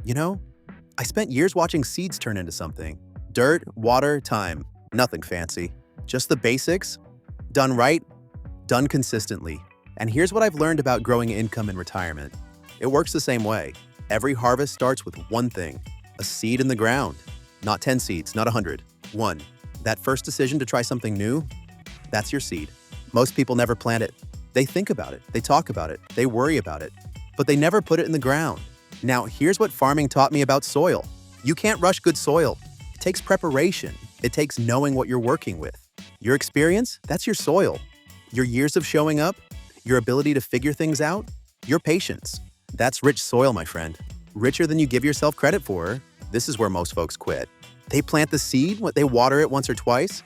You know, I spent years watching seeds turn into something. Dirt, water, time. Nothing fancy. Just the basics, done right, done consistently. And here's what I've learned about growing income in retirement. It works the same way. Every harvest starts with one thing, a seed in the ground. Not 10 seeds, not 100. One. That first decision to try something new, that's your seed. Most people never plant it. They think about it, they talk about it, they worry about it, but they never put it in the ground. Now, here's what farming taught me about soil. You can't rush good soil. It takes preparation. It takes knowing what you're working with. Your experience, that's your soil. Your years of showing up, your ability to figure things out, your patience. That's rich soil, my friend. Richer than you give yourself credit for. This is where most folks quit. They plant the seed, they water it once or twice,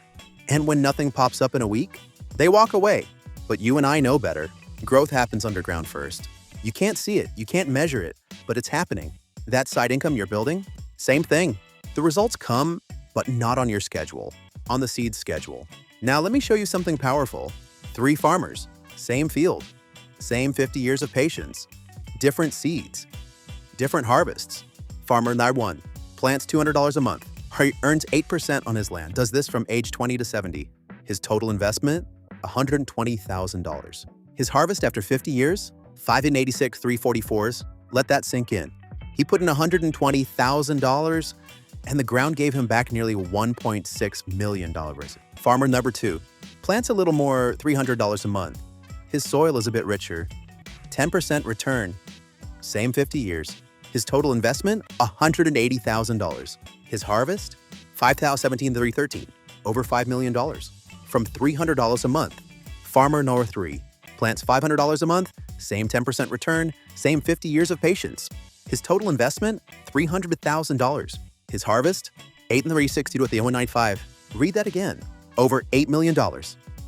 and when nothing pops up in a week, they walk away. But you and I know better. Growth happens underground first. You can't see it, you can't measure it, but it's happening. That side income you're building, same thing. The results come, but not on your schedule, on the seed schedule. Now let me show you something powerful. 3 farmers, same field, same 50 years of patience, different seeds, different harvests. Farmer number 1 plants $200 a month, earns 8% on his land, does this from age 20 to 70. His total investment, $120,000. His harvest after 50 years, 5 and 86 344s, let that sink in. He put in $120,000 and the ground gave him back nearly $1.6 million. Farmer number 2 plants a little more, $300 a month. His soil is a bit richer, 10% return, same 50 years. His total investment, $180,000. His harvest, 5,017 313, over $5 million, from $300 a month. Farmer number 3 plants $500 a month, same 10% return, same 50 years of patience. His total investment, $300,000. His harvest, 8 and 360 with the 095. Read that again. Over $8 million.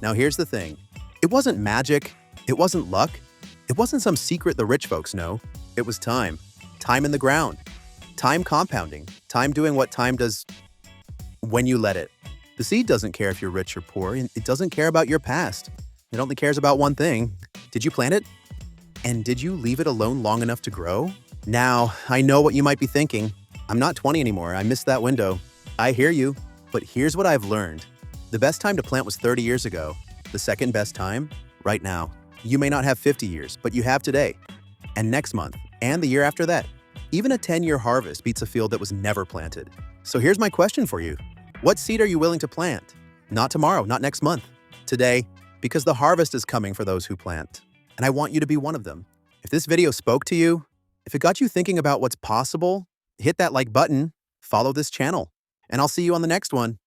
Now here's the thing. It wasn't magic. It wasn't luck. It wasn't some secret the rich folks know. It was time. Time in the ground. Time compounding. Time doing what time does when you let it. The seed doesn't care if you're rich or poor. It doesn't care about your past. It only cares about one thing. Did you plant it? And did you leave it alone long enough to grow? Now, I know what you might be thinking. I'm not 20 anymore. I missed that window. I hear you. But here's what I've learned. The best time to plant was 30 years ago. The second best time, right now. You may not have 50 years, but you have today. And next month, and the year after that. Even a 10-year harvest beats a field that was never planted. So here's my question for you. What seed are you willing to plant? Not tomorrow, not next month. Today, because the harvest is coming for those who plant. And I want you to be one of them. If this video spoke to you, if it got you thinking about what's possible, hit that like button, follow this channel, and I'll see you on the next one.